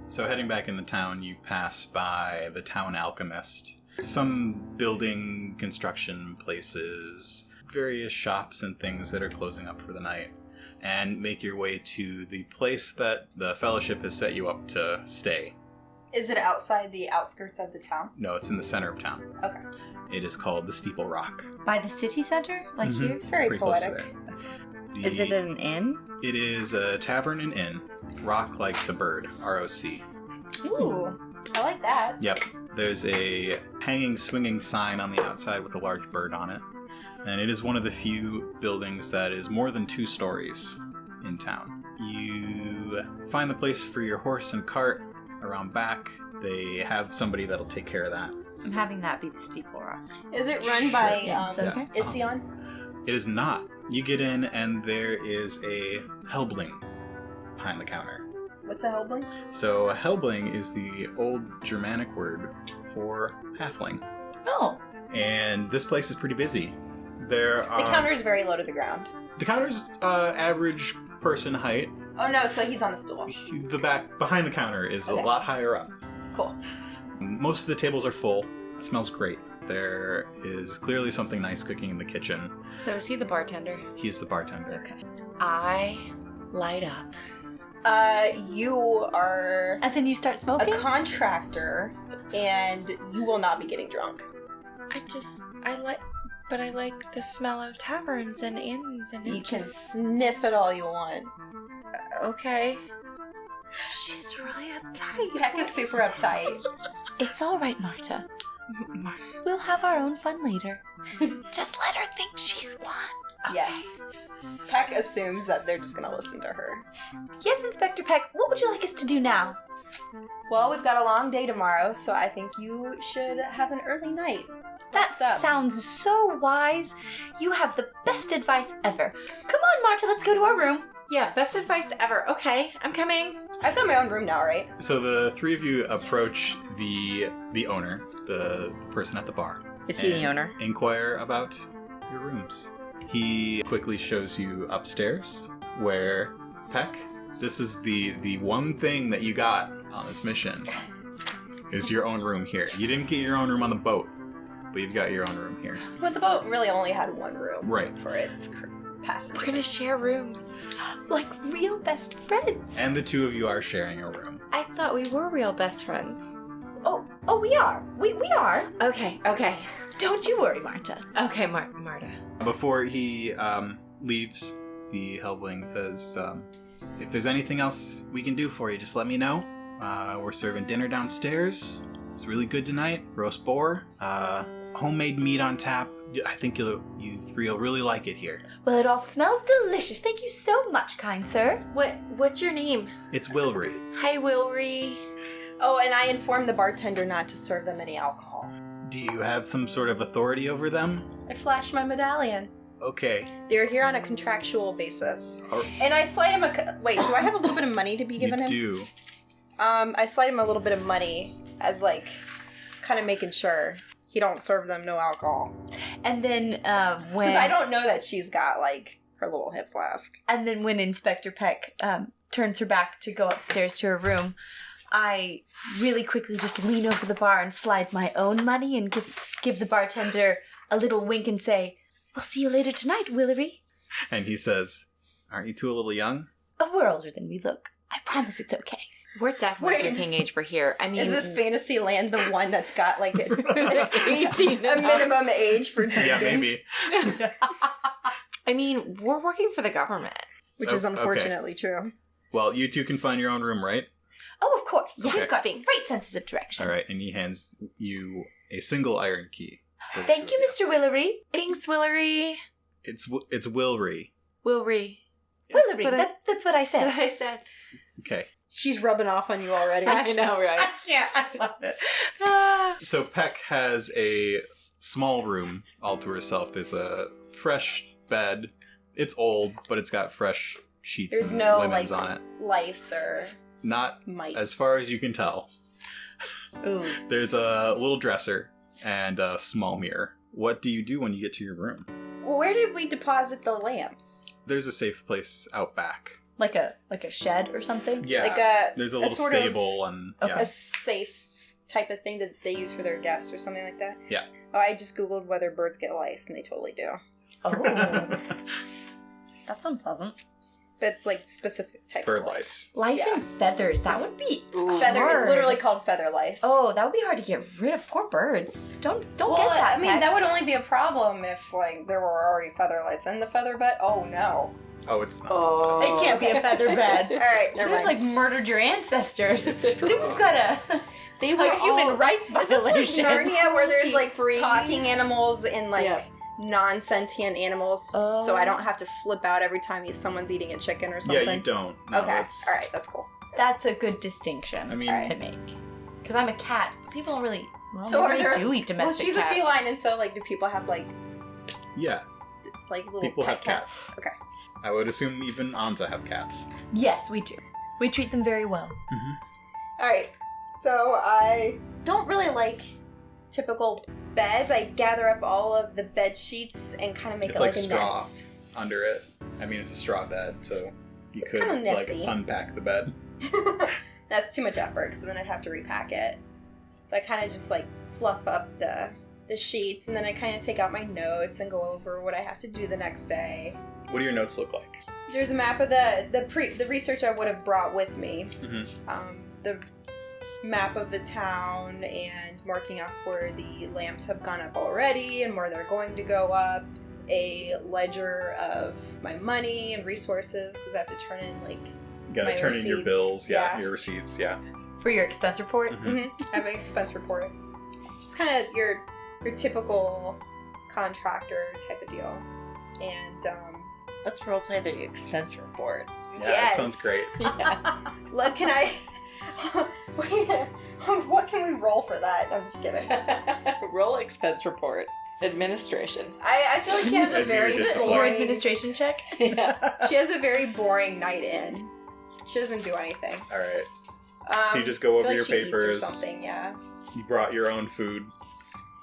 So heading back in the town, you pass by the town alchemist. Some building construction places, various shops and things that are closing up for the night. And make your way to the place that the Fellowship has set you up to stay. Is it outside the outskirts of the town? No, it's in the center of town. Okay. It is called the Steeple Rock. By the city center? Like here? It's very Pretty close to poetic. there. Is it an inn? It is a tavern and inn. Rock like the bird. R-O-C. Ooh, I like that. Yep. There's a hanging, swinging sign on the outside with a large bird on it. And it is one of the few buildings that is more than 2 stories in town. You find the place for your horse and cart around back. They have somebody that'll take care of that. I'm having that be the Steeple Rock. Is it run by Yeah, is that okay? Ision? It is not. You get in and there is a Helbling behind the counter. What's a hellbling? So a Helbling is the old Germanic word for halfling. Oh. And this place is pretty busy. The counter is very low to the ground. The counter's average person height. Oh no, so he's on a stool. The back behind the counter is Okay. a lot higher up. Cool. Most of the tables are full. It smells great. There is clearly something nice cooking in the kitchen. So is he the bartender? He's the bartender. Okay. I light up. You are As in you start a smoking? contractor, and you will not be getting drunk. I like the smell of taverns and inns and You can sniff it all you want. Okay. She's really uptight. Peck is super uptight. It's all right, Marta. We'll have our own fun later. Just let her think she's won. Yes. Peck assumes that they're just gonna listen to her. Yes, Inspector Peck, what would you like us to do now? Well, we've got a long day tomorrow, so I think you should have an early night. That What's up? sounds so wise. You have the best advice ever. Come on, Marta, let's go to our room. Yeah, best advice ever. Okay, I'm coming. I've got my own room now, right? So the 3 of you approach the owner, the person at the bar. Is he the and owner? Inquire about your rooms. He quickly shows you upstairs where, Peck, this is the one thing that you got on this mission, is your own room here. You didn't get your own room on the boat, but you've got your own room here. But the boat really only had one room. Right. For its passengers. We're gonna share rooms. Like real best friends. And the 2 of you are sharing a room. I thought we were real best friends. Oh, we are. We are. Okay. Don't you worry, Marta. Okay, Marta. Before he leaves, the Helbling says, if there's anything else we can do for you, just let me know. We're serving dinner downstairs. It's really good tonight. Roast boar, homemade meat on tap. I think you 3 will really like it here. Well, it all smells delicious. Thank you so much, kind sir. What's your name? It's Wilry. Hi, Wilry. Oh, and I informed the bartender not to serve them any alcohol. Do you have some sort of authority over them? I flashed my medallion. Okay. They're here on a contractual basis. Or- And I slide him wait, do I have a little bit of money to be given you him? do. I slide him a little bit of money as, like, kind of making sure he don't serve them no alcohol. And then when Because I don't know that she's got, like, her little hip flask. And then when Inspector Peck turns her back to go upstairs to her room, I really quickly just lean over the bar and slide my own money and give the bartender a little wink and say, "We'll see you later tonight, Willery." And he says, aren't you 2 a little young? Oh, we're older than we look. I promise it's okay. We're definitely Wait. drinking age for here. I mean, Is this Fantasyland the one that's got, like, a 18 a minimum age for drinking? Yeah, maybe. I mean, we're working for the government. Which is Oh, okay. unfortunately true. Well, you 2 can find your own room, right? Oh, of course. Okay. We've got great senses of direction. All right, and he hands you a single iron key. Thank you, Mr. Willery. Thanks, Willery. It's Wilry. Wilry. Willery, what I- that's what I That's said. what I said. Okay. She's rubbing off on you already. I know, right? Yeah, I love it. So Peck has a small room all to herself. There's a fresh bed. It's old, but it's got fresh sheets There's and no, linens like, on it. lice or Not mites. as far as you can tell. Ooh. There's a little dresser and a small mirror. What do you do when you get to your room? Well, where did we deposit the lamps? There's a safe place out back. Like a shed or something? Yeah. Like a There's a little sort of- stable and a safe type of thing that they use for their guests or something like that. Yeah. Oh, I just googled whether birds get lice, and they totally do. Oh. Yeah. That's unpleasant. But it's like specific type Bird of lice. Lice Yeah. and feathers, that would be Feather. hard. It's literally called feather lice. Oh, that would be hard to get rid of. Poor birds. Don't well, get that. I mean, Peck. that would only be a problem if like there were already feather lice in the feather bed. Oh no. Oh, it's not. Oh. It can't be a feather bed. All right, You never have mind. like murdered your ancestors. It's Then true. we've got They a were human rights Is this violation. like Narnia where there's like Cruelty-free. talking animals and like Yeah. non-sentient animals, so I don't have to flip out every time someone's eating a chicken or something? Yeah, you don't. No, Okay, that's- all right, that's cool. That's a good distinction I mean, Alright. to make. Because I'm a cat. People don't really. Well, So maybe are there- they do eat Well, domestic she's cats. a feline, and so like, do people have like yeah, little people pet have cats. Okay. I would assume even Anza have cats. Yes, we do. We treat them very well. All right. So I don't really like typical beds. I gather up all of the bed sheets and kind of make It's it like like a straw. nest. Under it. I mean, it's a straw bed, so you It's could kinda like nesty. unpack the bed. That's too much effort, so then I'd have to repack it. So I kind of just like fluff up the sheets, and then I kind of take out my notes and go over what I have to do the next day. What do your notes look like? There's a map of the research I would have brought with me. The map of the town and marking off where the lamps have gone up already and where they're going to go up. A ledger of my money and resources because I have to turn in like You gotta my turn in your receipts, bills, yeah. your receipts, yeah. For your expense report? Mhm. I have an expense report. Just kind of your typical contractor type of deal. And Let's roleplay the expense report. Yeah, Yes. that sounds great. look, can I? What can we roll for that? I'm just kidding. Roll expense report. Administration. I feel like she has a very Your Your boring. administration check? Yeah. She has a very boring night in. She doesn't do anything. All right. Um, So you just go I over feel your like she eats or papers. something, yeah. You brought your own food.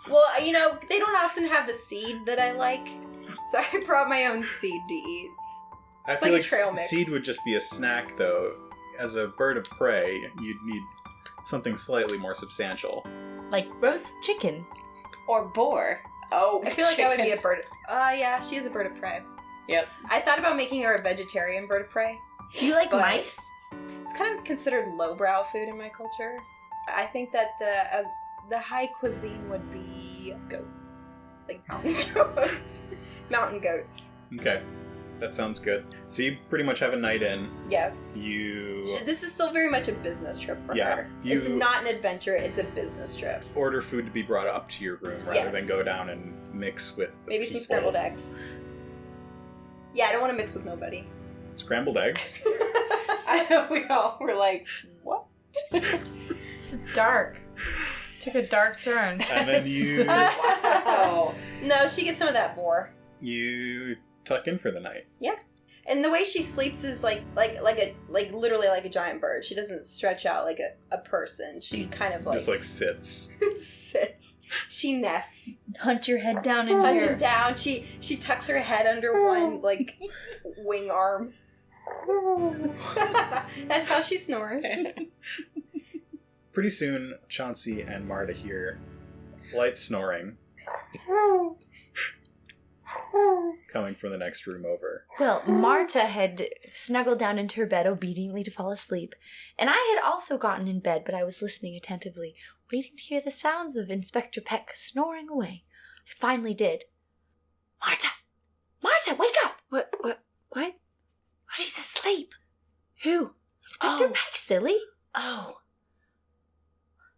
Well, you know, they don't often have the seed that I like, so I brought my own seed to eat. I It's feel like a like trail mix. seed would just be a snack, though. As a bird of prey, you'd need something slightly more substantial. Like roast chicken. Or boar. Oh, I feel like I would be a chicken. bird. Yeah, she is a bird of prey. Yep. I thought about making her a vegetarian bird of prey. Do you like But- mice? It's kind of considered lowbrow food in my culture. I think that the high cuisine would be goats, like mountain goats. Mountain goats. Okay, that sounds good. So you pretty much have a night in. Yes. You This is still very much a business trip for Yeah, her. you- It's not an adventure, it's a business trip. order food to be brought up to your room rather Yes. than go down and mix with the Maybe some people. scrambled eggs. Yeah, I don't want to mix with nobody. Scrambled eggs? I know we all were like, what? It's dark. Took a dark turn. And then you Wow. No, she gets some of that boar. you tuck in for the night. And the way she sleeps is like literally like a giant bird. She doesn't stretch out like a person. She kind of like Just like sits. sits. She nests. Hunt your head down in Punches here. down. She tucks her head under one like wing arm. That's how she snores. Pretty soon, Chauncey and Marda hear light snoring coming from the next room over. Well, Marta had snuggled down into her bed obediently to fall asleep, and I had also gotten in bed, but I was listening attentively, waiting to hear the sounds of Inspector Peck snoring away. I finally did. Marta! Marta, wake up! What? She's asleep. Who? Inspector Oh. Peck, silly. Oh.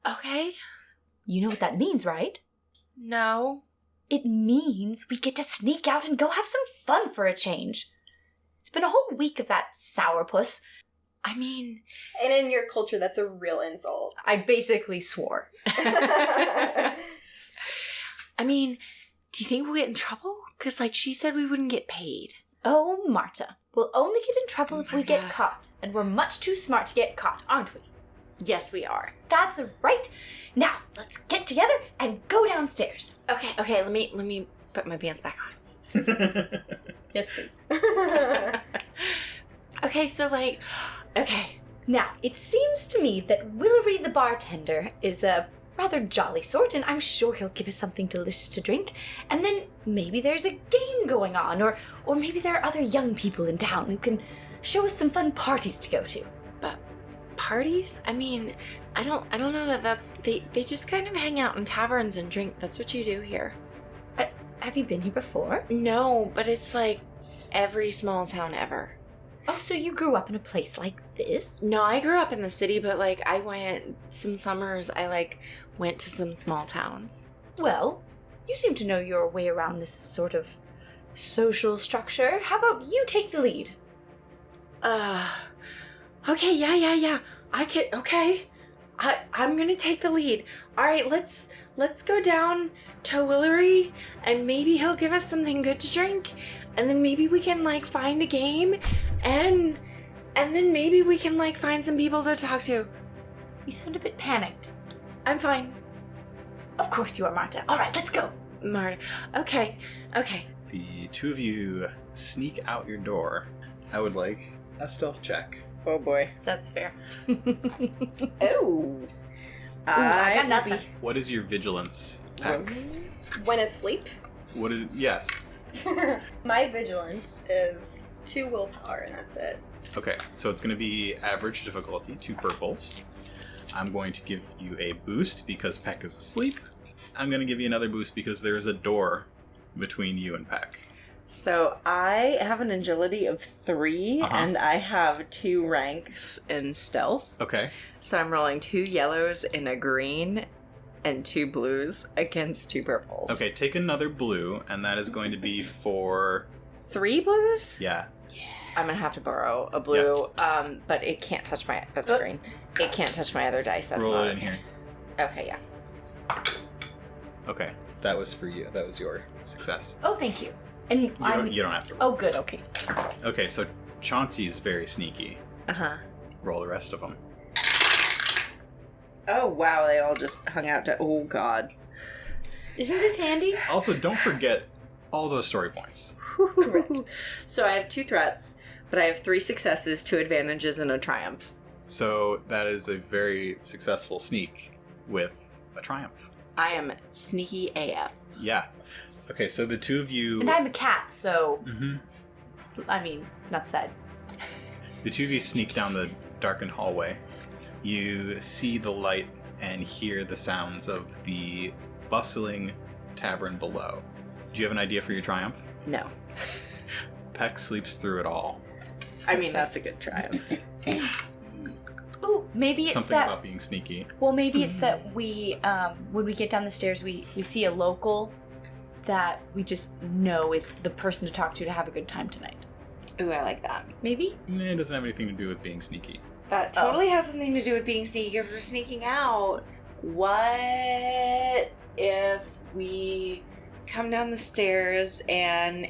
Okay. You know what that means, right? No. It means we get to sneak out and go have some fun for a change. It's been a whole week of that sourpuss. I mean, And in your culture, that's a real insult. I basically swore. I mean, do you think we'll get in trouble? Because, like, she said we wouldn't get paid. Oh, Marta, we'll only get in trouble if we get Marta. caught, and we're much too smart to get caught, aren't we? Yes, we are. That's right. Now, let's get together and go downstairs. Okay, let me put my pants back on. Yes, please. Okay, Okay, so like, okay. Now, it seems to me that Willery the bartender is a rather jolly sort, and I'm sure he'll give us something delicious to drink. And then maybe there's a game going on, or maybe there are other young people in town who can show us some fun parties to go to. But parties? I mean, I don't know that that's... They just kind of hang out in taverns and drink. That's what you do here. Have you been here before? No, but it's like every small town ever. Oh, so you grew up in a place like this? No, I grew up in the city, but like I went some summers, I like went to some small towns. Well, you seem to know your way around this sort of social structure. How about you take the lead? Okay, yeah. I'm gonna take the lead. All right, let's go down to Willery, and maybe he'll give us something good to drink, and then maybe we can like find a game, and then maybe we can like find some people to talk to. You sound a bit panicked. I'm fine. Of course you are, Marta. All right, let's go. Marta. Okay. The two of you sneak out your door. I would like a stealth check. Oh boy. That's fair. Oh. I got nothing. What is your vigilance, Peck? When asleep, What is... Yes. my vigilance is 2 willpower, and that's it. Okay, so it's going to be average difficulty, 2 purples. I'm going to give you a boost because Peck is asleep. I'm going to give you another boost because there is a door between you and Peck. So I have an agility of 3, and I have 2 ranks in stealth. Okay. So I'm rolling 2 yellows and a green, and 2 blues against 2 purples. Okay, take another blue, and that is going to be for... 3 blues? Yeah. I'm gonna have to borrow a blue, but it can't touch my... That's green. It can't touch my other dice. That's Roll not it in okay. here. Okay, yeah. Okay, that was for you. That was your success. Oh, thank you. And You don't have to roll. Oh, good. Okay. Okay, so Chauncey is very sneaky. Uh-huh. Roll the rest of them. Oh, wow, they all just hung out to... Oh, God. Isn't this handy? Also, don't forget all those story points. Correct. So I have 2 threats, but I have 3 successes, 2 advantages, and a triumph. So that is a very successful sneak with a triumph. I am sneaky AF. Yeah. Okay, so the two of you... And I'm a cat, so... Mhm. I mean, enough said. The two of you sneak down the darkened hallway. You see the light and hear the sounds of the bustling tavern below. Do you have an idea for your triumph? No. Peck sleeps through it all. I mean, that's a good triumph. Ooh, maybe it's Something that... about being sneaky. Well, maybe it's that we, when we get down the stairs, we see a local that we just know is the person to talk to have a good time tonight. Ooh, I like that. Maybe? It doesn't have anything to do with being sneaky. That totally has something to do with being sneaky. If we're sneaking out, what if we come down the stairs and,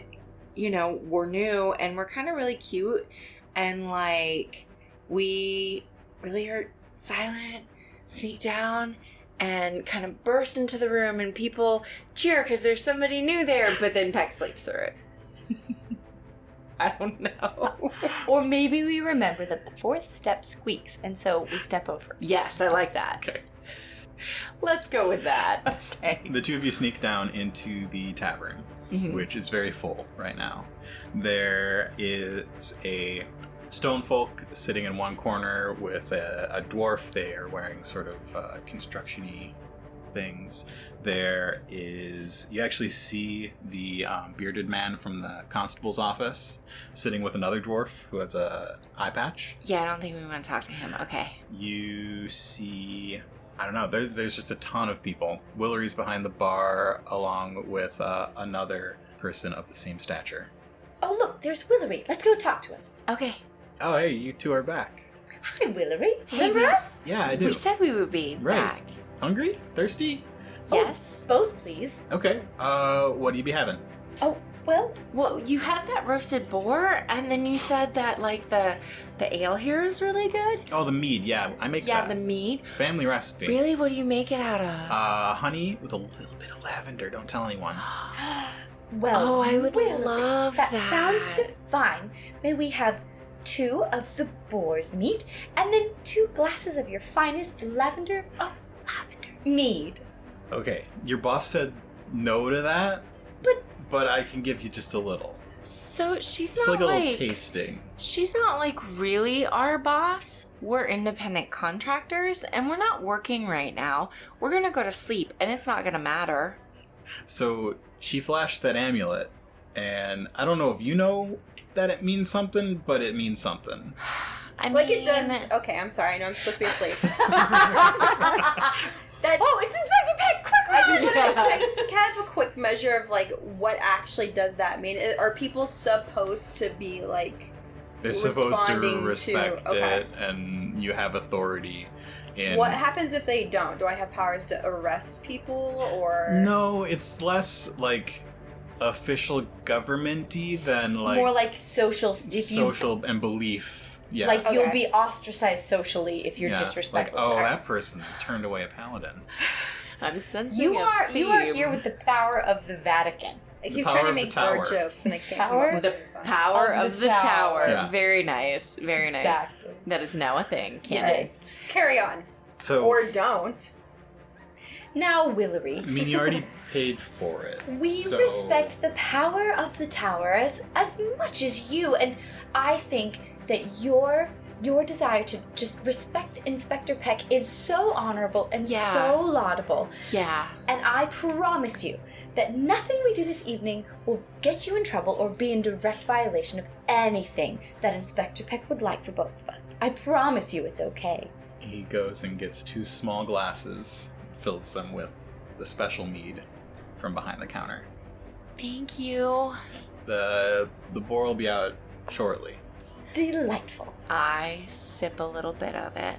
you know, we're new and we're kind of really cute and, like, we really are silent, sneak down, and kind of burst into the room and people cheer because there's somebody new there, but then Peck sleeps through it. I don't know. Or maybe we remember that the 4th step squeaks, and so we step over. Yes, I like that. Okay. Let's go with that. Okay. The two of you sneak down into the tavern, which is very full right now. There is a stone folk sitting in one corner with a dwarf. They are wearing sort of construction-y things. There is... You actually see the bearded man from the constable's office sitting with another dwarf who has a eye patch. Yeah, I don't think we want to talk to him. Okay. You see... I don't know. There's just a ton of people. Willery's behind the bar along with another person of the same stature. Oh, look, there's Willery. Let's go talk to him. Okay. Oh, hey, you two are back. Hi, Willery. Hey, Remember us? Yeah, I do. We said we would be Right. back. Hungry? Thirsty? Yes. Both, please. Okay. What do you be having? Oh, well, Well, you had that roasted boar, and then you said that, like, the ale here is really good. Oh, the mead. Yeah, I make Yeah, that. the mead. Family recipe. Really? What do you make it out of? Honey with a little bit of lavender. Don't tell anyone. well. Oh, I would Willery, love that. That sounds fine. May we have 2 of the boar's meat, and then 2 glasses of your finest lavender mead. Okay, your boss said no to that, but I can give you just a little. So she's Just not like a little tasting. She's not like really our boss. We're independent contractors and we're not working right now. We're gonna go to sleep and it's not gonna matter. So she flashed that amulet, and I don't know if you know that it means something, but it means something. It does. Okay, I'm sorry. I know I'm supposed to be asleep. It's Inspector Peck! Quick I just want to have a quick measure of like what actually does that mean? Are people supposed to be like? They're supposed to responding respect to- okay. it, and you have authority. In... What happens if they don't? Do I have powers to arrest people or? No, it's less like official government-y than like more like social. social and belief. Yeah. Like you'll Okay. be ostracized socially if you're Like, disrespectful. oh, that person turned away a paladin. I'm sensing You a are theme. here with the power of the Vatican. I The keep power trying to of the make tower. bird jokes and I can't. Power? Come up The with it. power of the tower. Yeah. Very nice. Very nice. Exactly. That is now a thing, Candice. Yes. Carry on, So, or don't. Now, I Willery, mean, you already paid for it. we so... respect the power of the tower as much as you, and I think that your desire to just respect Inspector Peck is so honorable and Yeah. so laudable. Yeah. And I promise you that nothing we do this evening will get you in trouble or be in direct violation of anything that Inspector Peck would like for both of us. I promise you it's okay. He goes and gets 2 small glasses, fills them with the special mead from behind the counter. Thank you. The boar will be out shortly. Delightful. I sip a little bit of it.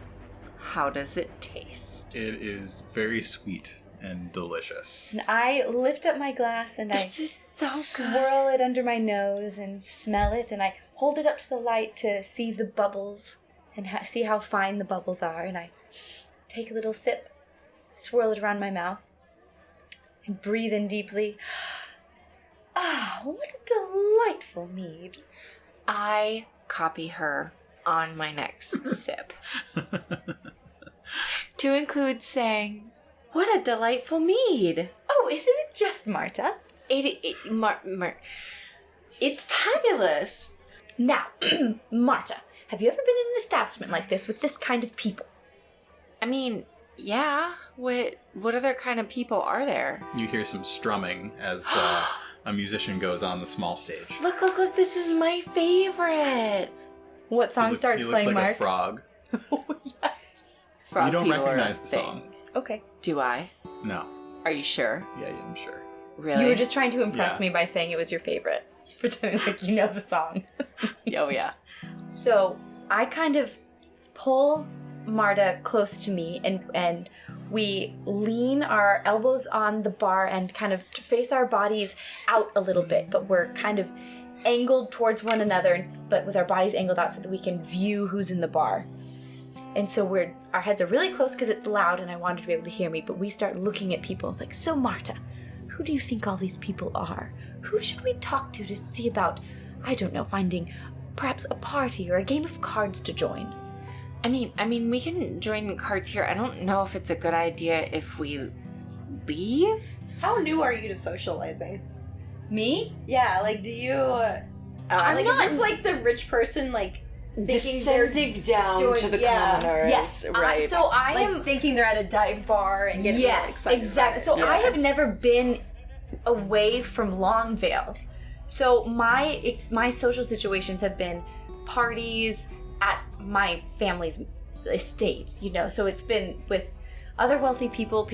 How does it taste? It is very sweet and delicious. And I lift up my glass and This I is so swirl it under my nose and smell it, and I hold it up to the light to see the bubbles and see how fine the bubbles are, and I take a little sip, swirl it around my mouth, and breathe in deeply. Ah, what a delightful mead. I copy her on my next sip. To include saying, "What a delightful mead!" Oh, isn't it just Marta? It's fabulous. Now, Marta, have you ever been in an establishment like this with this kind of people? I mean, yeah. What other kind of people are there? You hear some strumming as a musician goes on the small stage. Look! This is my favorite. What song starts he looks playing, like Mark? a frog. Frog You don't people are recognize a the thing. song. Okay. Do I? No. Are you sure? Yeah, I'm sure. Really? You were just trying to impress Yeah. me by saying it was your favorite. Pretending like you know the song. Oh yeah. So I kind of pull Marta close to me and we lean our elbows on the bar and kind of face our bodies out a little bit, but we're kind of angled towards one another, but with our bodies angled out so that we can view who's in the bar. And so our heads are really close because it's loud and I wanted to be able to hear me, but we start looking at people. It's like, so Marta, who do you think all these people are? Who should we talk to see about, I don't know, finding perhaps a party or a game of cards to join? I mean, we can join cards here. I don't know if it's a good idea if we leave. How new are you to socializing? Me? Yeah, like, do you? I'm like, not- is this like the rich person like thinking they're Descending down doing- to the yeah. commoners. Yes. Right. So I like am. thinking they're at a dive bar and getting really Yes, excited? exactly. So about it? I have never been away from Longvale. So my social situations have been parties at my family's estate, you know. So it's been with other wealthy people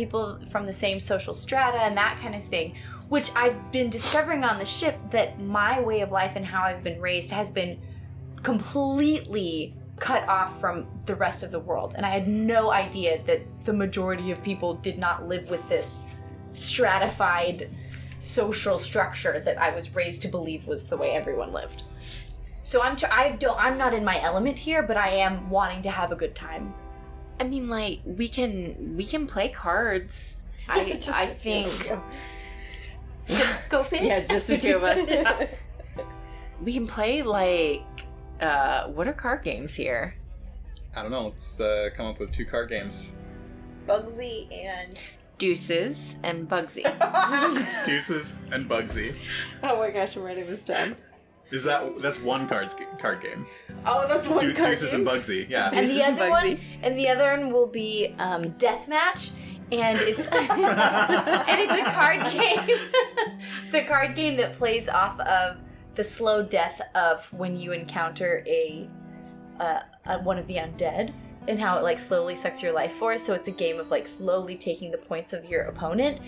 from the same social strata and that kind of thing, which I've been discovering on the ship that my way of life and how I've been raised has been completely cut off from the rest of the world. And I had no idea that the majority of people did not live with this stratified social structure that I was raised to believe was the way everyone lived. So I'm not in my element here, but I am wanting to have a good time. I mean, like, we can play cards. I think. Go finish. Yeah, just the two of us. We can play like what are card games here? I don't know. Let's come up with 2 card games. Bugsy and... Deuces and Bugsy. Deuces and Bugsy. Oh my gosh, I'm writing this down. That's one card game. Oh, that's one card Deuces game. and Bugsy, yeah. And Deuces the and other Bugsy. one will be Deathmatch, and it's and it's a card game. It's a card game that plays off of the slow death of when you encounter a one of the undead, and how it like slowly sucks your life force. So it's a game of like slowly taking the points of your opponent,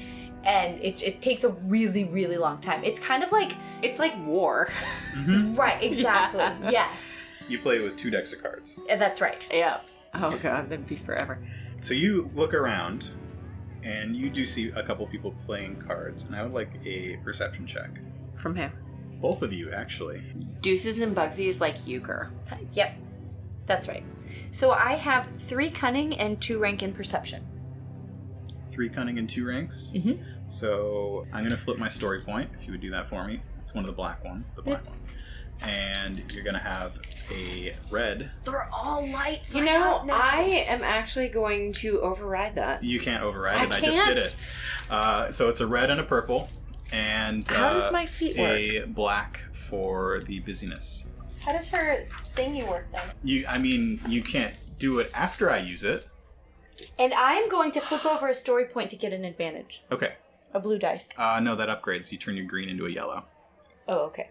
and it takes a really, really long time. It's kind of like It's like war. Mm-hmm. right, exactly, Yeah. yes, You play with 2 decks of cards. that's right. Yeah. Oh god, that'd be forever. So you look around, and you do see a couple people playing cards, and I would like a perception check. From who? Both of you, actually. Deuces and Bugsy is like euchre. Yep, that's right. So I have 3 cunning and 2 rank in perception. 3 cunning and 2 ranks. Mhm. So I'm going to flip my story point, if you would do that for me. It's one of the black one. And you're going to have a red. They're all lights. You know, I am actually going to override that. You can't override it. I I just did can't. it. So it's a red and a purple. And How does my feet work? a black for the busyness. How does her thingy work then? You can't do it after I use it. And I'm going to flip over a story point to get an advantage. Okay. A blue dice. No, that upgrades. You turn your green into a yellow. Oh, okay.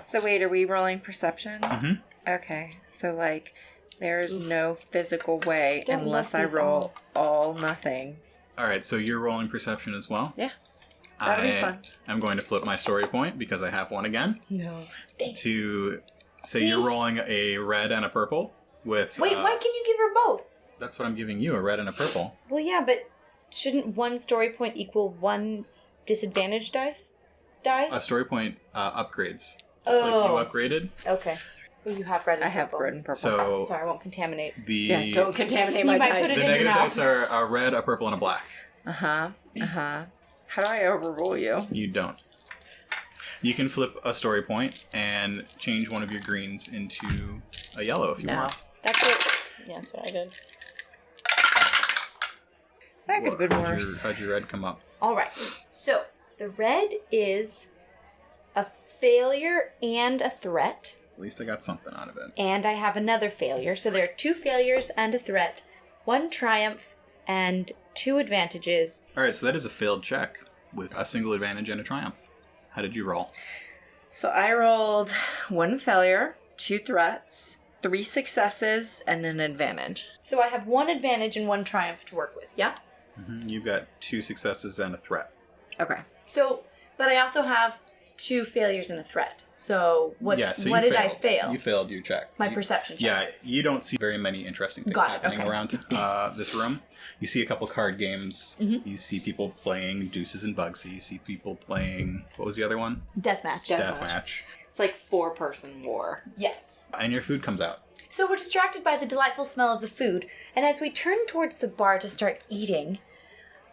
So wait, are we rolling perception? Mm-hmm. Okay, so like, there's no physical way Don't unless love I these roll odds. all nothing. All right, so you're rolling perception as well? Yeah, that'll be fun. I'm going to flip my story point because I have one again. No. To say See? you're rolling a red and a purple with... Wait, why can you give her both? That's what I'm giving you, a red and a purple. Well, yeah, but shouldn't one story point equal 1 disadvantage dice? A story point upgrades. It's like Oh. you upgraded. Okay. Well, you have red and I have purple. red and purple. So Sorry, I won't contaminate. the yeah, don't contaminate You my might dice. put it the in your negative mouth. dice are a red, a purple, and a black. Uh-huh, uh-huh. How do I overrule you? You don't. You can flip a story point and change one of your greens into a yellow if you No. want. That's it. Yeah, that's what I did. That could have been How'd worse. how'd your red come up? All right. So the red is a failure and a threat. At least I got something out of it. And I have another failure. So there are 2 failures and a threat, 1 triumph, and 2 advantages. All right, so that is a failed check with a single advantage and a triumph. How did you roll? So I rolled 1 failure, 2 threats, 3 successes, and an advantage. So I have 1 advantage and 1 triumph to work with, yeah? You've got 2 successes and a threat. Okay. So, but I also have 2 failures and a threat. So what you did I failed. fail? You failed your check. My You- perception check. Yeah, you don't see very many interesting things Got it, happening okay. around this room. You see a couple card games. Mm-hmm. You see people playing Deuces and Bugsy. You see people playing, what was the other one? Deathmatch. Deathmatch. It's like 4-person war. Yes. And your food comes out. So we're distracted by the delightful smell of the food, and as we turn towards the bar to start eating,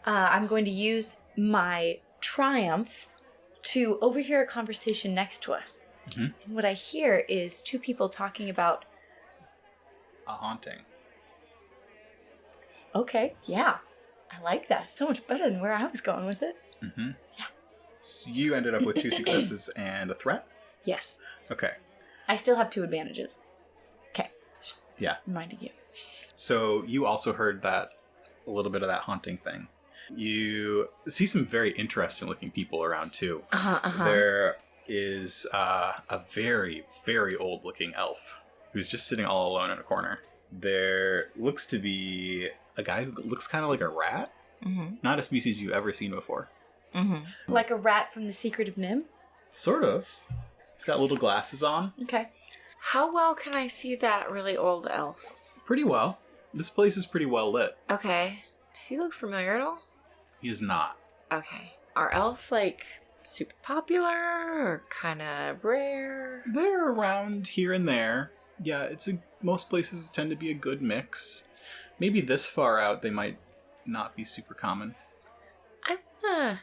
I'm going to use my triumph to overhear a conversation next to us. Mhm. And what I hear is 2 people talking about, A haunting. okay, yeah, I like that. So much better than where I was going with it. Mm-hmm. Yeah. So you ended up with 2 successes and a threat? Yes. Okay. I still have 2 advantages. Okay. Just Yeah. reminding you. So you also heard that, a little bit of that haunting thing. You see some very interesting looking people around too. Uh-huh, uh-huh. There is a very, very old looking elf who's just sitting all alone in a corner. There looks to be a guy who looks kind of like a rat. Mm-hmm. Not a species you've ever seen before. Mm-hmm. Like a rat from The Secret of Nim? Sort of. He's got little glasses on. Okay. How well can I see that really old elf? Pretty well. This place is pretty well lit. Okay. Does he look familiar at all? He is not. Okay. Are elves like super popular or kind of rare? They're around here and there. Yeah, most places tend to be a good mix. Maybe this far out they might not be super common. I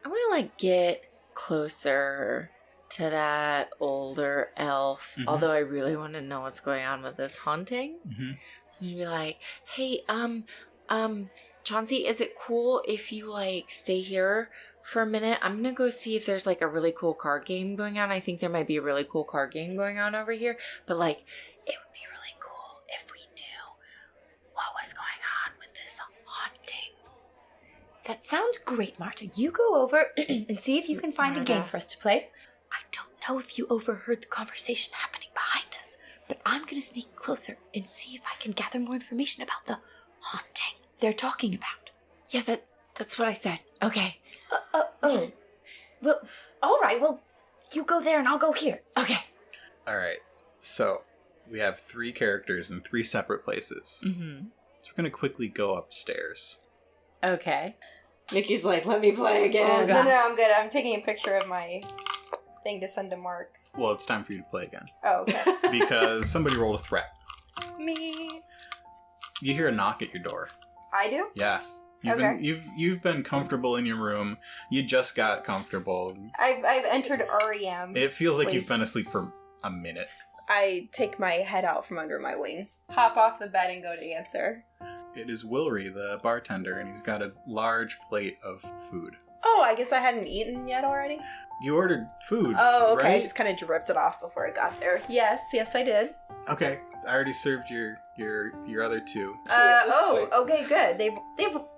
wanna like get closer to that older elf, Mhm. although I really want to know what's going on with this haunting. Mm-hmm. So I'm gonna be like, hey, Chauncey, is it cool if you, like, stay here for a minute? I'm gonna go see if there's, like, a really cool card game going on. I think there might be a really cool card game going on over here. But, like, it would be really cool if we knew what was going on with this haunting. That sounds great, Marta. You go over and see if you can find a game for us to play. I don't know if you overheard the conversation happening behind us, but I'm going to sneak closer and see if I can gather more information about the haunting they're talking about. Yeah, that's what I said. Okay. Oh. Well, all right. Well, you go there and I'll go here. Okay. All right. So we have 3 characters in 3 separate places. Mm-hmm. So we're going to quickly go upstairs. Okay. Nikki's like, let me play again. No, I'm good. I'm taking a picture of my thing to send to Mark. Well, it's time for you to play again. Oh, okay. Because somebody rolled a threat. Me. You hear a knock at your door. I do? Yeah. You've been comfortable in your room. You just got comfortable. I've entered REM. It feels like sleep. you've been asleep for a minute. I take my head out from under my wing, hop off the bed, and go to answer. It is Wilry, the bartender, and he's got a large plate of food. Oh, I guess I hadn't eaten yet already? You ordered food, Oh, okay. I right? just kind of drifted off before I got there. Yes, I did. Okay, I already served your other 2. Okay, good.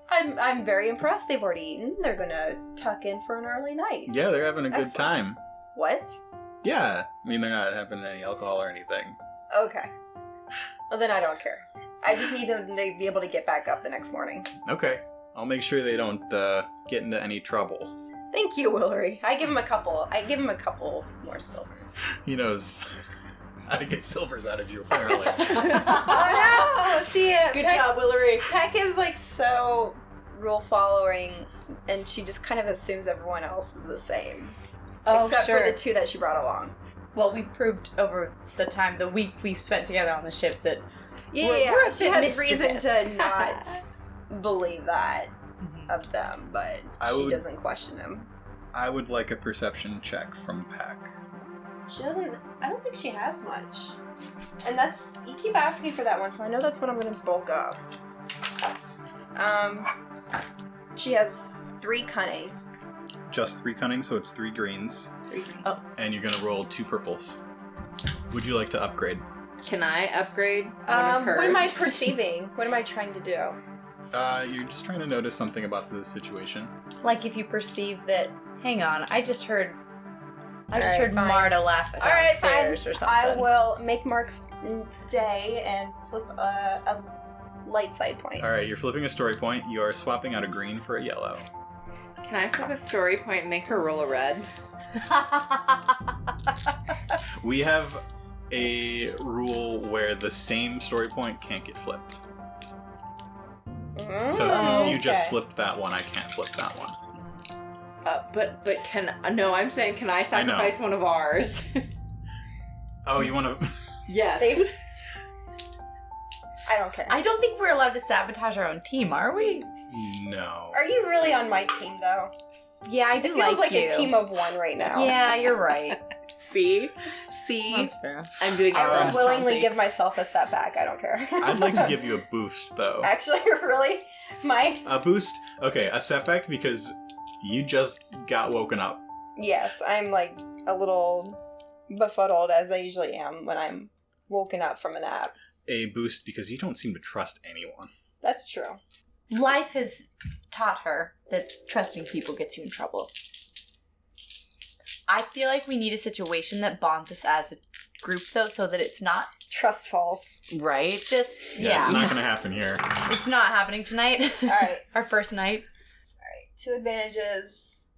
I'm very impressed. They've already eaten. They're gonna tuck in for an early night. Yeah, they're having a good Excellent. time. What? Yeah, I mean, they're not having any alcohol or anything. Okay. Well, then I don't care. I just need them to be able to get back up the next morning. Okay, I'll make sure they don't get into any trouble. Thank you, Willery. I give him a couple more silvers. He knows how to get silvers out of you, apparently. Oh no! See, Good job, Willery. Peck is like so rule following, and she just kind of assumes everyone else is the same, except for the 2 that she brought along. Well, we proved over the week we spent together on the ship that Yeah, she bit has reason mischievous. to not believe that of them, but she would- doesn't question them. I would like a perception check from Peck. She doesn't. I don't think she has much. And that's, you keep asking for that one, so I know that's what I'm gonna bulk up. She has 3 cunning. Just 3 cunning, so it's 3 greens. 3 Oh. And you're gonna roll 2 purples. Would you like to upgrade? Can I upgrade one of hers? What am I perceiving? What am I trying to do? You're just trying to notice something about the situation. like if you perceive that, hang on, I just heard Alright, fine. Marta laugh All right, downstairs fine. or something. I will make Mark's day and flip a light side point. Alright, you're flipping a story point. You are swapping out a green for a yellow. Can I flip a story point and make her roll a red? We have a rule where the same story point can't get flipped. So since you just flipped that one, I can't flip that one. But I'm saying, can I sacrifice one of ours? Oh, you want to... Yes. I don't care. I don't think we're allowed to sabotage our own team, are we? No. Are you really on my team, though? Yeah, I It do feels like you. a team of 1 right now. Yeah, you're right. See? That's fair. I'm doing it I for will us, willingly Chauncey. give myself a setback. I don't care. I'd like to give you a boost, though. Actually, really? A boost? Okay, a setback because you just got woken up. Yes, I'm like a little befuddled, as I usually am when I'm woken up from a nap. A boost because you don't seem to trust anyone. That's true. Life has taught her that trusting people gets you in trouble. I feel like we need a situation that bonds us as a group, though, so that it's not Trust falls. Right? just, Yeah, it's not going to happen here. It's not happening tonight. All right. Our first night. 2 advantages.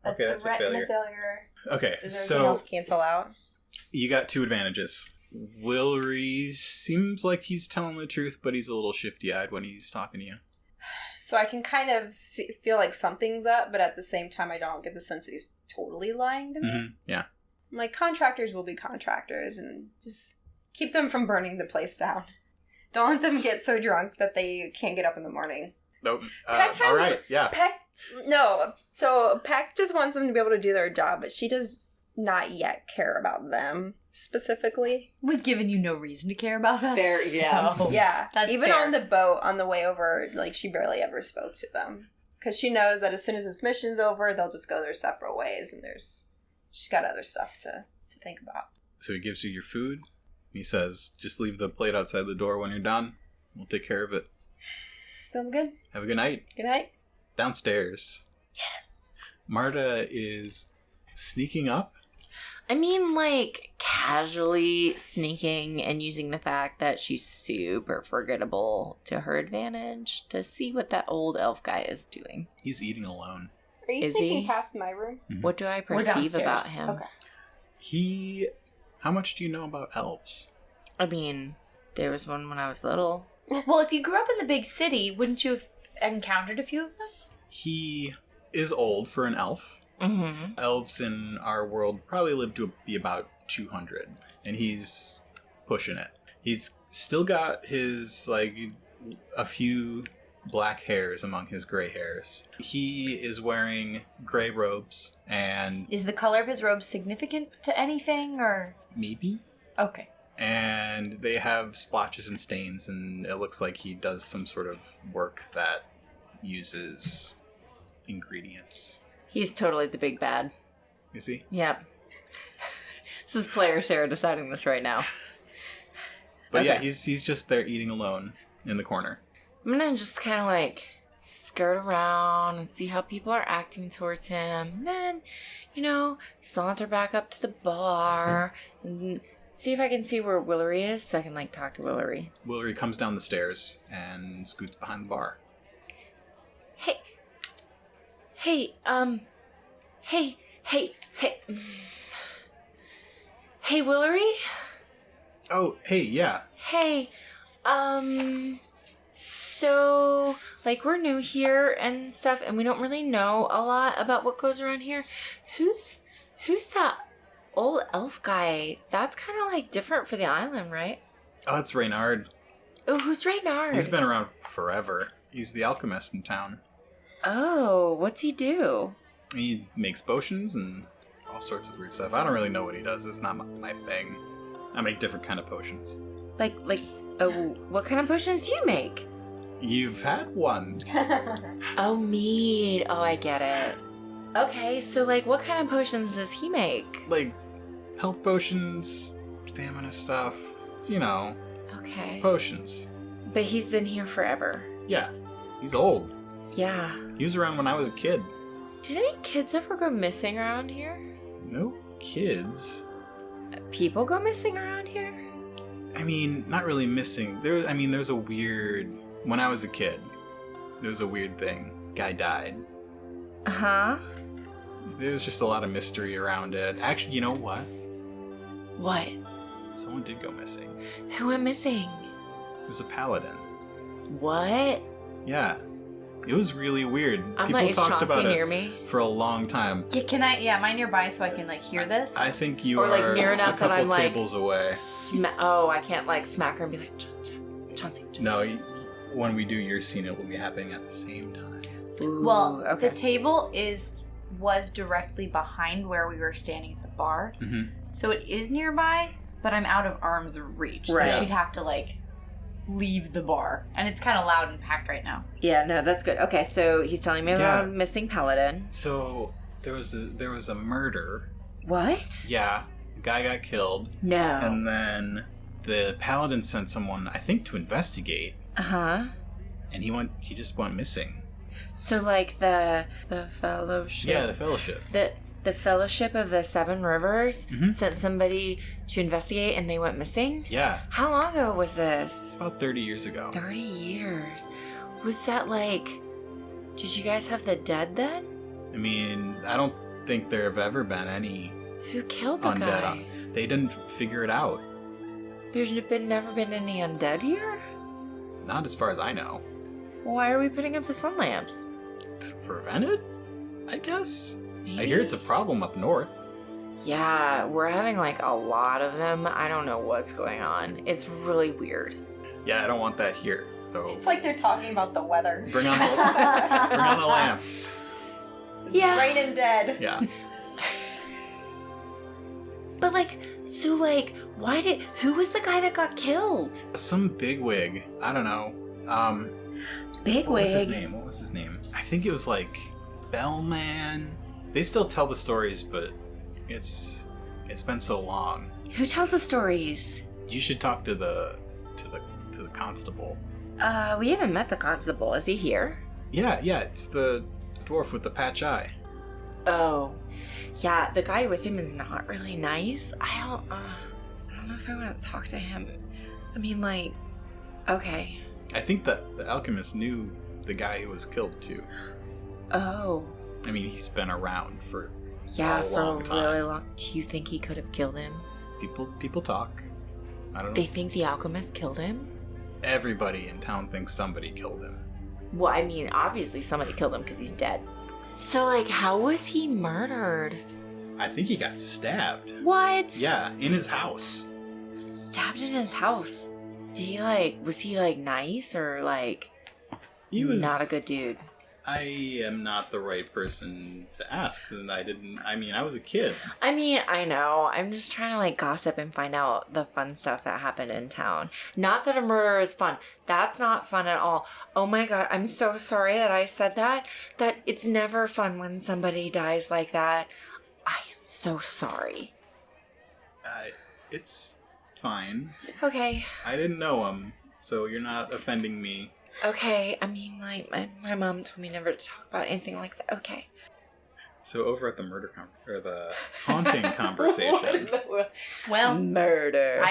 Okay, that's a threat and failure. a failure. Okay, Does everything else so cancel out? you got 2 advantages. Wilry seems like he's telling the truth, but he's a little shifty-eyed when he's talking to you. So I can kind of feel like something's up, but at the same time, I don't get the sense that he's totally lying to me. Mm-hmm. Yeah. My contractors will be contractors, and just keep them from burning the place down. Don't let them get so drunk that they can't get up in the morning. Oh, Peck has- all right, yeah. Peck, no. So Peck just wants them to be able to do their job, but she does not yet care about them specifically. We've given you no reason to care about us. Fair, yeah. so Yeah, that's even fair. on the boat on the way over, like, she barely ever spoke to them. Because she knows that as soon as this mission's over, they'll just go their separate ways, and she's got other stuff to think about. So he gives you your food. He says, just leave the plate outside the door when you're done. We'll take care of it. Sounds good. Have a good night. Good night. Downstairs. Yes. Marta is sneaking up. I mean, like, casually sneaking and using the fact that she's super forgettable to her advantage to see what that old elf guy is doing. He's eating alone. Are you Is sneaking he? past my room? What do I We're perceive downstairs. about him? Okay. How much do you know about elves? I mean, there was one when I was little. Well, if you grew up in the big city, wouldn't you have encountered a few of them? He is old for an elf. Mm-hmm. Elves in our world probably live to be about 200, and he's pushing it. He's still got his, like, a few black hairs among his gray hairs. He is wearing gray robes, and Is the color of his robe significant to anything, or...? maybe? Okay. And they have splotches and stains, and it looks like he does some sort of work that uses ingredients. He's totally the big bad. You see? Yep. This is player Sarah deciding this right now. But Okay. yeah, he's just there eating alone in the corner. I'm gonna just kind of like skirt around and see how people are acting towards him. And then, saunter back up to the bar and see if I can see where Willery is so I can like talk to Willery. Willery comes down the stairs and scoots behind the bar. Hey, Willery? Oh, hey, yeah. Hey, so, like, we're new here and stuff, and we don't really know a lot about what goes around here. Who's that old elf guy? That's kind of, like, different for the island, right? Oh, it's Reynard. Oh, who's Reynard? He's been around forever. He's the alchemist in town. Oh, what's he do? He makes potions and all sorts of weird stuff. I don't really know what he does. It's not my thing. I make different kind of potions. What kind of potions do you make? You've had one. Oh, mead. Oh, I get it. Okay, so, like, what kind of potions does he make? Like, health potions, stamina stuff, Okay. potions. But he's been here forever. Yeah, he's old. Yeah. He was around when I was a kid. Did any kids ever go missing around here? No kids. People go missing around here? I mean, not really missing. There's a weird... When I was a kid, there was a weird thing. Guy died. Uh-huh. There's just a lot of mystery around it. Actually, you know what? What? Someone did go missing. Who went missing? It was a paladin. What? Yeah. It was really weird. I'm People like, is talked Chauncey about near it me? for a long time. Yeah, can I? Yeah, am I nearby so I can like hear this? I think you Or, are like, near enough a that couple I'm, like, tables away. I can't like smack her and be like, Chauncey. No, when we do your scene, it will be happening at the same time. Ooh, Well, okay. the table was directly behind where we were standing at the bar, Mm-hmm. so it is nearby, but I'm out of arm's reach, Right. so she'd have to like leave the bar, and it's kind of loud and packed right now. Yeah, no, that's good. Okay, so he's telling me about a missing paladin. So there was a murder. What? Yeah, a guy got killed, No. and then the paladin sent someone, I think, to investigate, Uh-huh. and he just went missing. So like the fellowship. Yeah, the fellowship. The Fellowship of the Seven Rivers Mhm. sent somebody to investigate and they went missing? Yeah, How long ago was it's this? about 30 years ago. 30 years. Was that like... Did you guys have the dead then? I mean, I don't think there have ever been any Who killed the undead. guy? They didn't figure it out. There's never been any undead here? Not as far as I know. Why are we putting up the Sunlamps? To prevent it? I guess. Maybe? I hear it's a problem up north. Yeah, we're having like a lot of them. I don't know what's going on. It's really weird. Yeah, I don't want that here. So It's like they're talking about the weather. bring on the lamps. It's raining dead. Yeah. But who was the guy that got killed? Some bigwig. I don't know. Bigwig? What was his name? I think it was like Bellman. They still tell the stories, but it's been so long. Who tells the stories? You should talk to the constable. We haven't met the constable. Is he here? Yeah, it's the dwarf with the patch eye. Oh. Yeah, the guy with him is not really nice. I don't know if I want to talk to him. I mean, okay. I think that the alchemist knew the guy who was killed too. Oh. I mean, he's been around for a long time. really long. Do you think he could have killed him? People talk. I don't know. They think the alchemist killed him? Everybody in town thinks somebody killed him. Well, I mean, obviously somebody killed him because he's dead. So, how was he murdered? I think he got stabbed. What? Yeah, in his house. Stabbed in his house. Was he nice or He was not a good dude? I am not the right person to ask because I was a kid. I mean, I know. I'm just trying to gossip and find out the fun stuff that happened in town. Not that a murder is fun. That's not fun at all. Oh my god, I'm so sorry that I said that. That it's never fun when somebody dies like that. I am so sorry. It's fine. Okay. I didn't know him, so you're not offending me. Okay, I mean, my mom told me never to talk about anything like that. Okay. So over at the the haunting conversation. Well, murder.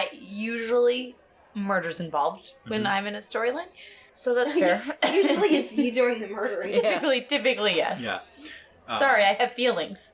murder's involved when I'm in a storyline, so that's fair. Usually it's you doing the murdering. Typically, yes. Yeah. Sorry, I have feelings.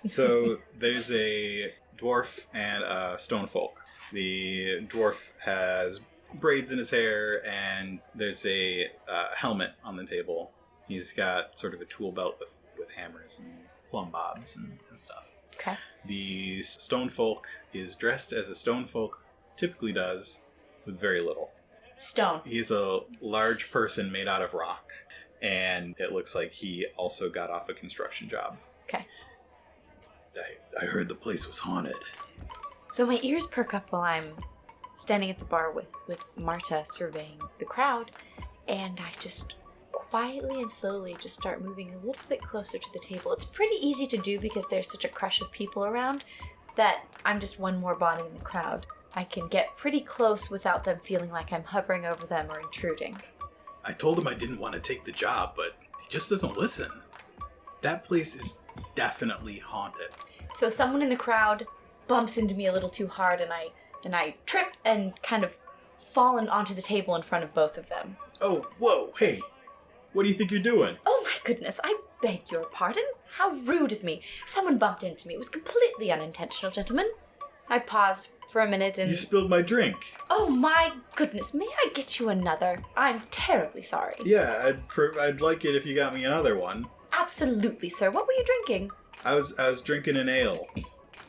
So there's a dwarf and a stone folk. The dwarf has braids in his hair, and there's a helmet on the table. He's got sort of a tool belt with hammers and plumb bobs and stuff. Okay. The stone folk is dressed as a stone folk typically does, with very little. Stone. He's a large person made out of rock, and it looks like he also got off a construction job. Okay. I heard the place was haunted. So my ears perk up while I'm standing at the bar with Marta surveying the crowd, and I just quietly and slowly just start moving a little bit closer to the table. It's pretty easy to do because there's such a crush of people around that I'm just one more body in the crowd. I can get pretty close without them feeling like I'm hovering over them or intruding. I told him I didn't want to take the job, but he just doesn't listen. That place is definitely haunted. So someone in the crowd bumps into me a little too hard, and I trip and kind of fallen onto the table in front of both of them. Oh, whoa, hey. What do you think you're doing? Oh my goodness, I beg your pardon. How rude of me. Someone bumped into me. It was completely unintentional, gentlemen. I paused for a minute and... You spilled my drink. Oh my goodness, may I get you another? I'm terribly sorry. Yeah, I'd like it if you got me another one. Absolutely, sir. What were you drinking? I was drinking an ale.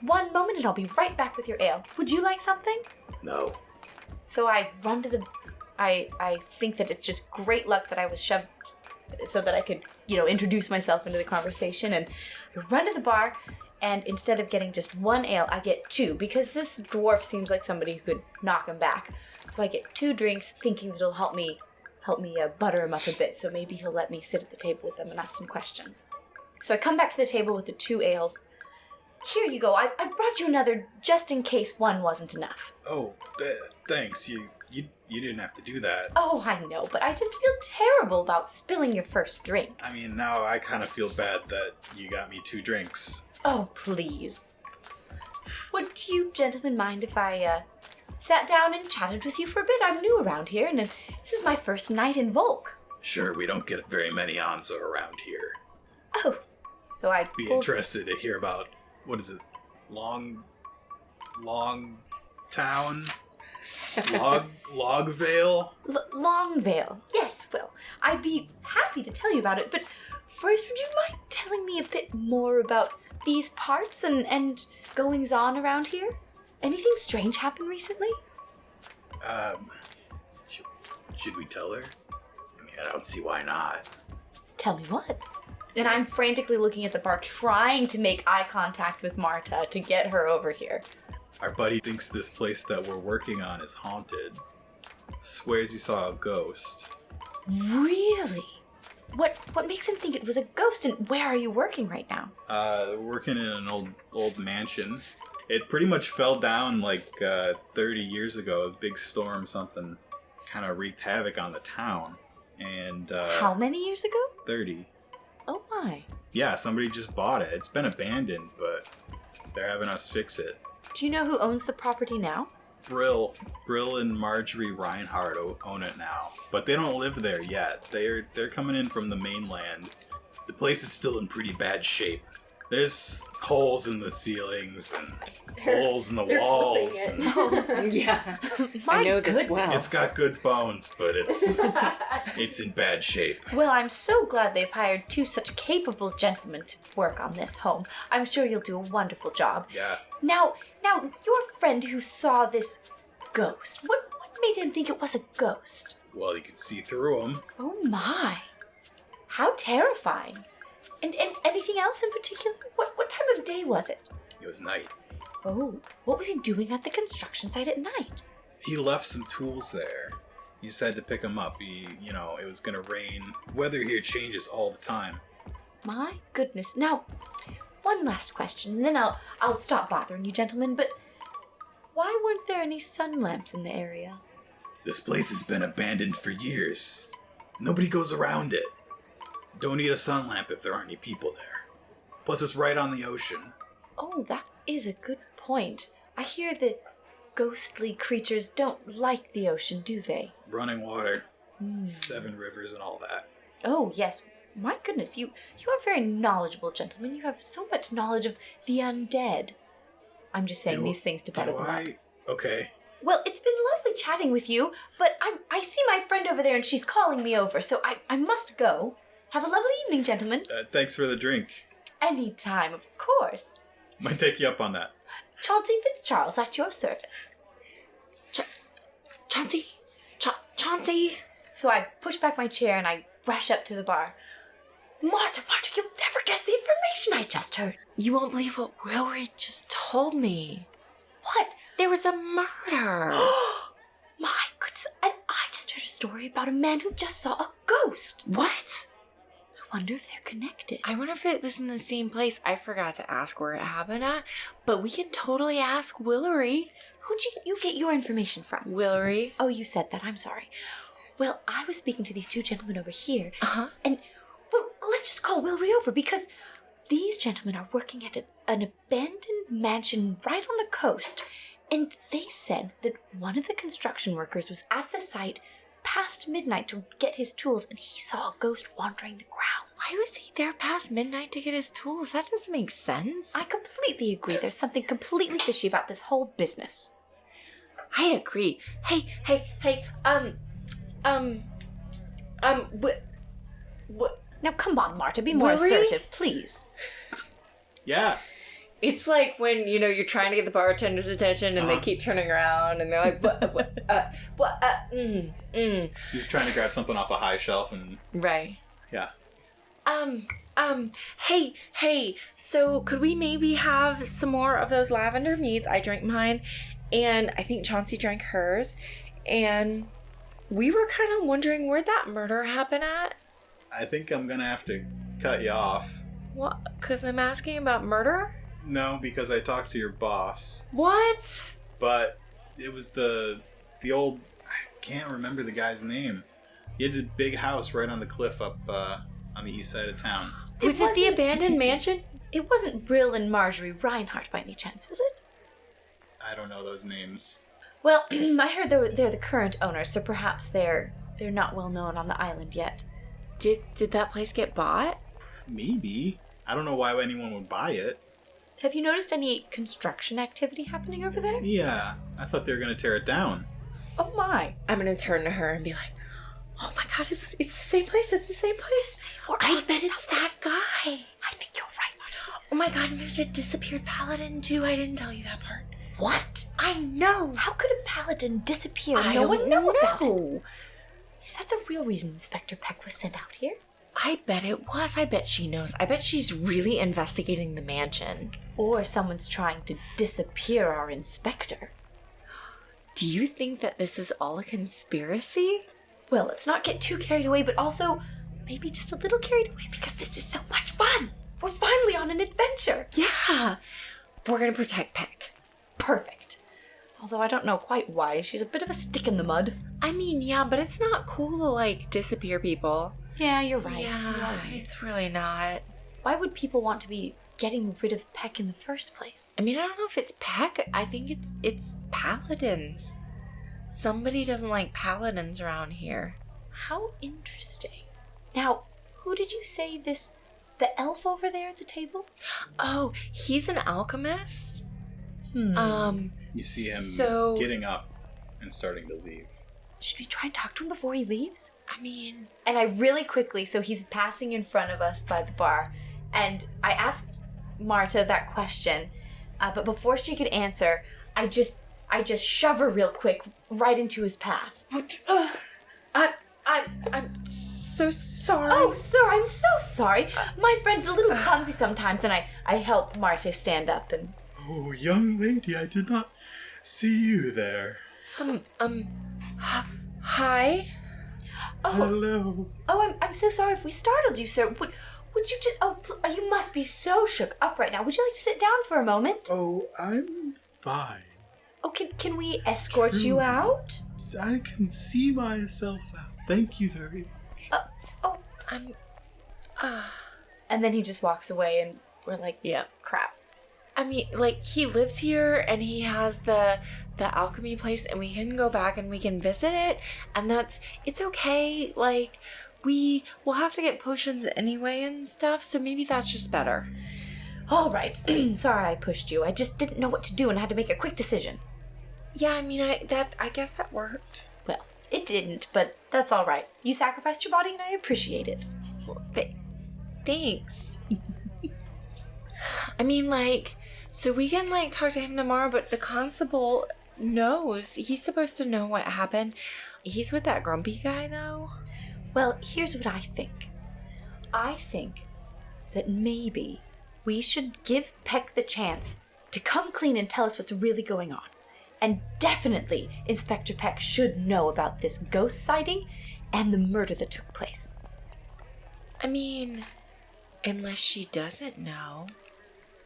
One moment and I'll be right back with your ale. Would you like something? No. So I run to the... I think that it's just great luck that I was shoved so that I could, introduce myself into the conversation, and I run to the bar, and instead of getting just one ale, I get two, because this dwarf seems like somebody who could knock him back. So I get 2 drinks, thinking that it'll help me butter him up a bit, so maybe he'll let me sit at the table with them and ask some questions. So I come back to the table with the 2 ales. Here you go. I brought you another just in case one wasn't enough. Oh, thanks. You didn't have to do that. Oh, I know, but I just feel terrible about spilling your first drink. I mean, now I kind of feel bad that you got me 2 drinks. Oh, please. Would you gentlemen mind if I sat down and chatted with you for a bit? I'm new around here, and this is my first night in Volk. Sure, we don't get very many Anza around here. Oh, so I'd be interested to hear about, what is it, Long Town? Logvale? Longvale. Yes, well, I'd be happy to tell you about it, but first, would you mind telling me a bit more about these parts and goings-on around here? Anything strange happened recently? Should we tell her? I mean, I don't see why not. Tell me what? And I'm frantically looking at the bar, trying to make eye contact with Marta to get her over here. Our buddy thinks this place that we're working on is haunted. Swears he saw a ghost. Really? What makes him think it was a ghost, and where are you working right now? We're working in an old mansion. It pretty much fell down like 30 years ago. A big storm, something kind of wreaked havoc on the town. And How many years ago? 30. Oh my. Yeah, somebody just bought it. It's been abandoned, but they're having us fix it. Do you know who owns the property now? Brill and Marjorie Reinhardt own it now, but they don't live there yet. They're coming in from the mainland. The place is still in pretty bad shape. There's holes in the ceilings and holes in the walls. And Yeah. My I know this goodness. well. it's got good bones, but it's in bad shape. Well, I'm so glad they've hired two such capable gentlemen to work on this home. I'm sure you'll do a wonderful job. Yeah. Now, your friend who saw this ghost, what made him think it was a ghost? Well, you can see through them. Oh my. How terrifying. And anything else in particular? What time of day was it? It was night. Oh, what was he doing at the construction site at night? He left some tools there. You just had to pick them up. It was gonna rain. Weather here changes all the time. My goodness. Now, one last question, and then I'll stop bothering you gentlemen, but why weren't there any sun lamps in the area? This place has been abandoned for years. Nobody goes around it. Don't need a sun lamp if there aren't any people there. Plus, it's right on the ocean. Oh, that is a good point. I hear the ghostly creatures don't like the ocean, do they? Running water, 7 rivers and all that. Oh, yes. My goodness, you are very knowledgeable, gentlemen. You have so much knowledge of the undead. I'm just saying these things to better them up. Okay. Well, it's been lovely chatting with you, but I see my friend over there and she's calling me over, so I must go. Have a lovely evening, gentlemen. Thanks for the drink. Anytime, of course. Might take you up on that. Chauncey Fitzcharles at your service. Chauncey? Chauncey? So I push back my chair and I rush up to the bar. Marta, you'll never guess the information I just heard. You won't believe what Wilry just told me. What? There was a murder. My goodness, and I just heard a story about a man who just saw a ghost. What? I wonder if they're connected. I wonder if it was in the same place. I forgot to ask where it happened at, but we can totally ask Willory. Who'd you get your information from? Willory. Oh, you said that. I'm sorry. Well, I was speaking to these two gentlemen over here, Uh-huh. and, well, let's just call Willory over, because these gentlemen are working at an abandoned mansion right on the coast, and they said that one of the construction workers was at the site past midnight to get his tools, and he saw a ghost wandering the grounds. Why was he there past midnight to get his tools? That doesn't make sense. I completely agree. There's something completely fishy about this whole business. I agree. Hey, what? Now, come on, Marta, be more Willory? assertive, please. Yeah. It's like when, you're trying to get the bartender's attention and they keep turning around and they're like, He's trying to grab something off a high shelf and... Right. Yeah. Hey, so could we maybe have some more of those lavender meads? I drank mine, and I think Chauncey drank hers, and we were kind of wondering where that murder happened at. I think I'm gonna have to cut you off. What? Because I'm asking about murder? No, because I talked to your boss. What? But it was the old... I can't remember the guy's name. He had a big house right on the cliff up on the east side of town. Was it the abandoned mansion? It wasn't Brill and Marjorie Reinhardt by any chance, was it? I don't know those names. Well, I heard they're the current owners, so perhaps they're not well known on the island yet. Did that place get bought? Maybe. I don't know why anyone would buy it. Have you noticed any construction activity happening over there? Yeah, I thought they were gonna tear it down. Oh my. I'm going to turn to her and be like, oh my god, it's the same place, it's the same place. Or I bet it's that guy. I think you're right. Oh my god, and there's a disappeared paladin too. I didn't tell you that part. What? I know. How could a paladin disappear? I No don't one know about it. know. Is that the real reason Inspector Peck was sent out here? I bet it was. I bet she knows. I bet she's really investigating the mansion. Or someone's trying to disappear our inspector. Do you think that this is all a conspiracy? Well, let's not get too carried away, but also maybe just a little carried away because this is so much fun. We're finally on an adventure. Yeah. We're gonna protect Peck. Perfect. Although I don't know quite why. She's a bit of a stick in the mud. I mean, yeah, but it's not cool to, like, disappear people. Yeah, you're right. Yeah, it's really not. Why would people want to be getting rid of Peck in the first place? I mean, I don't know if it's Peck. I think it's paladins. Somebody doesn't like paladins around here. How interesting. Now, who did you say the elf over there at the table? Oh, he's an alchemist? You see him getting up and starting to leave. Should we try and talk to him before he leaves? I mean... And I really quickly, so he's passing in front of us by the bar, and I asked Marta that question, but before she could answer, I just shove her real quick right into his path. I'm so sorry. Oh, sir, I'm so sorry. My friend's a little clumsy sometimes, and I help Marta stand up and... Oh, young lady, I did not see you there. Hi? Oh, hello. Oh, I'm so sorry if we startled you, sir. Would you just... Oh, you must be so shook up right now. Would you like to sit down for a moment? Oh, I'm fine. Oh, can we escort you out? I can see myself out. Thank you very much. And then he just walks away, and we're like, yeah, crap. I mean, like, he lives here, and he has the alchemy place, and we can go back and we can visit it, and it's okay. Like, we'll have to get potions anyway and stuff, so maybe that's just better. All right. Sorry I pushed you. I just didn't know what to do and had to make a quick decision. Yeah, I mean, I guess that worked. Well, it didn't, but that's all right. You sacrificed your body, and I appreciate it. Well, thanks. I mean, like, so we can, like, talk to him tomorrow, but the constable knows. He's supposed to know what happened. He's with that grumpy guy, though. Well, here's what I think. I think that maybe we should give Peck the chance to come clean and tell us what's really going on. And definitely Inspector Peck should know about this ghost sighting and the murder that took place. I mean, unless she doesn't know.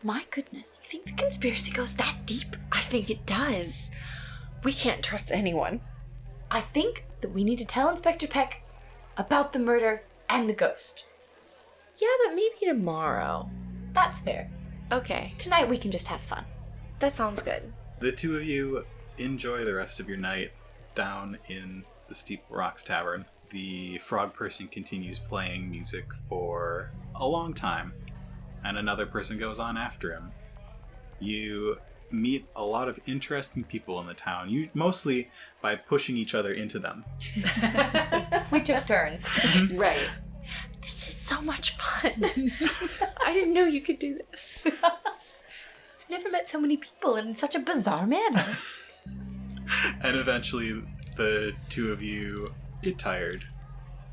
My goodness, you think the conspiracy goes that deep? I think it does. We can't trust anyone. I think that we need to tell Inspector Peck about the murder and the ghost. Yeah, but maybe tomorrow. That's fair. Okay. Tonight we can just have fun. That sounds good. The two of you enjoy the rest of your night down in the Steeple Rocks Tavern. The frog person continues playing music for a long time, and another person goes on after him. You meet a lot of interesting people in the town, you mostly by pushing each other into them. We took turns. Right. This is so much fun. I didn't know you could do this. I've never met so many people in such a bizarre manner. And eventually the two of you get tired.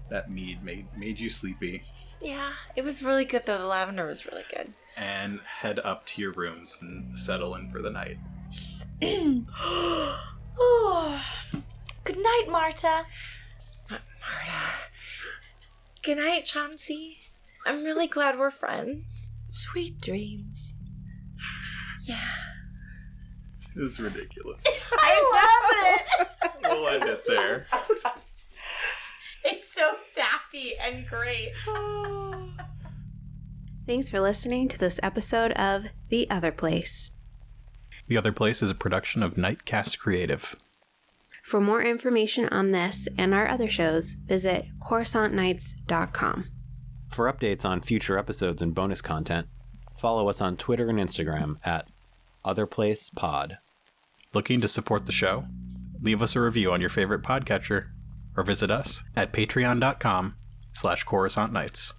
That mead made you sleepy. Yeah, it was really good though. The lavender was really good. And head up to your rooms and settle in for the night. Oh. Good night, Marta. Marta. Good night, Chauncey. I'm really glad we're friends. Sweet dreams. Yeah. This is ridiculous. I love it. We'll end it there. It's so sappy and great. Thanks for listening to this episode of The Otherplace. The Otherplace is a production of Nightcast Creative. For more information on this and our other shows, visit coruscantnights.com. For updates on future episodes and bonus content, follow us on Twitter and Instagram at OtherplacePod. Looking to support the show? Leave us a review on your favorite podcatcher or visit us at patreon.com/CoruscantNights.